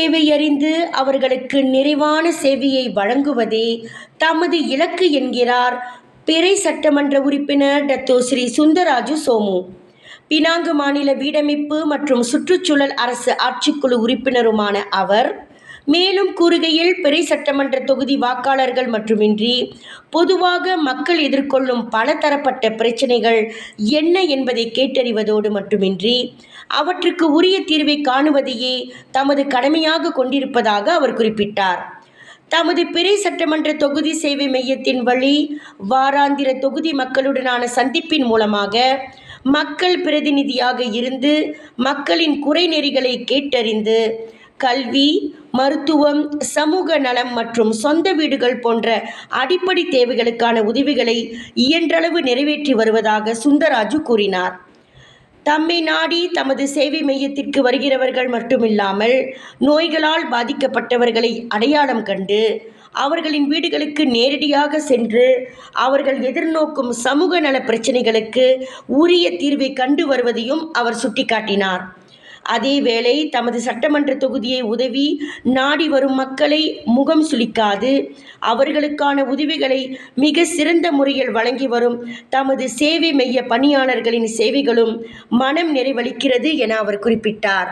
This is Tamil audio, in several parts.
தேவை அறிந்து அவர்களுக்கு நிறைவான சேவையை வழங்குவதே தமது இலக்கு என்கிறார் பிறை சட்டமன்ற உறுப்பினர் டத்தோஸ்ரீ சுந்தராஜு சோமு. பினாங்கு மாநில வீடமைப்பு மற்றும் சுற்றுச்சூழல் அரசு ஆட்சிக்குழு உறுப்பினருமான அவர் மேலும் கூறுகையில், பிறை சட்டமன்ற தொகுதி வாக்காளர்கள் மட்டுமின்றி பொதுவாக மக்கள் எதிர்கொள்ளும் பல தரப்பட்ட பிரச்சனைகள் என்ன என்பதை கேட்டறிவதோடு மட்டுமின்றி அவற்றுக்கு உரிய தீர்வை காணுவதையே தமது கடமையாக கொண்டிருப்பதாக அவர் குறிப்பிட்டார். தமது பிறை சட்டமன்ற தொகுதி சேவை மையத்தின் வழி வாராந்திர தொகுதி மக்களுடனான சந்திப்பின் மூலமாக மக்கள் பிரதிநிதியாக இருந்து மக்களின் குறைநெறிகளை கேட்டறிந்து கல்வி, மருத்துவம், சமூக நலம் மற்றும் சொந்த வீடுகள் போன்ற அடிப்படை தேவைகளுக்கான உதவிகளை இயன்றளவு நிறைவேற்றி வருவதாக சுந்தராஜு கூறினார். தம்மை நாடி தமது சேவை மையத்திற்கு வருகிறவர்கள் மட்டுமில்லாமல் நோய்களால் பாதிக்கப்பட்டவர்களை அடையாளம் கண்டு அவர்களின் வீடுகளுக்கு நேரடியாக சென்று அவர்கள் எதிர்நோக்கும் சமூக நல பிரச்சனைகளுக்கு உரிய தீர்வை கண்டு வருவதையும் அவர் சுட்டிக்காட்டினார். அதேவேளை தமது சட்டமன்ற தொகுதியை உதவி நாடி வரும் மக்களை முகம் சுளிக்காது அவர்களுக்கான உதவிகளை மிக சிறந்த முறையில் வழங்கி வரும் தமது சேவை மைய பணியாளர்களின் சேவைகளும் மனம் நிறைவளிக்கிறது என அவர் குறிப்பிட்டார்.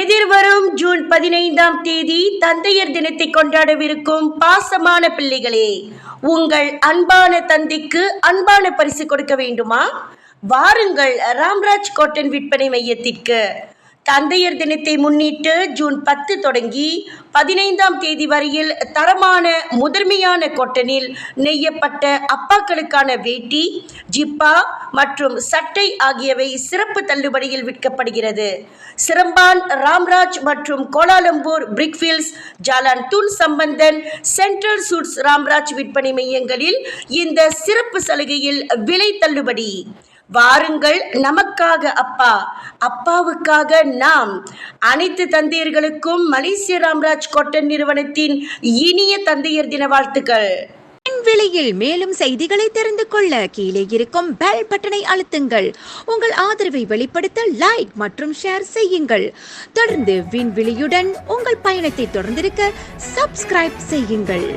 எதிர்வரும் ஜூன் 15ஆம் தேதி தந்தையர் தினத்தை கொண்டாடவிருக்கும் பாசமான பிள்ளைகளே, உங்கள் அன்பான தந்தைக்கு அன்பான பரிசு கொடுக்க வேண்டுமா? வாருங்கள் ராம்ராஜ் காட்டன் விற்பனை மையத்திற்கு. தந்தையர் தினத்தை முன்னிட்டு ஜூன் 10 தொடங்கி 15ஆம் தேதி வரையில் தரமான முதன்மையான காட்டனில் நெய்யப்பட்ட அப்பாக்களுக்கான வேட்டி, ஜிப்பா மற்றும் சட்டை ஆகியவை சிறப்பு தள்ளுபடியில் விற்கப்படுகிறது. சிரம்பான், ராம்ராஜ் மற்றும் Kuala Lumpur, Brickfields, Jalan Tun Sambanthan, Central Suites Ramraj விற்பனை மையங்களில் இந்த சிறப்பு சலுகையில் விலை தள்ளுபடி. வாருங்கள், நமக்காக அப்பா, அப்பாவுக்காக நாம். அனைத்து தந்தையர்களுக்கும் மலேசிய ராம்ராஜ் காட்டன் நிறுவனத்தின் இனிய தந்தையர் தின வாழ்த்துக்கள். விலையில் மேலும் செய்திகளை தெரிந்து கொள்ள கீழே இருக்கும் பெல் பட்டனை அழுத்துங்கள். உங்கள் ஆதரவை வெளிப்படுத்த லைக் மற்றும் ஷேர் செய்யுங்கள். தொடர்ந்து விண்வெளியுடன் உங்கள் பயணத்தை தொடர்ந்திருக்க சப்ஸ்கிரைப் செய்யுங்கள்.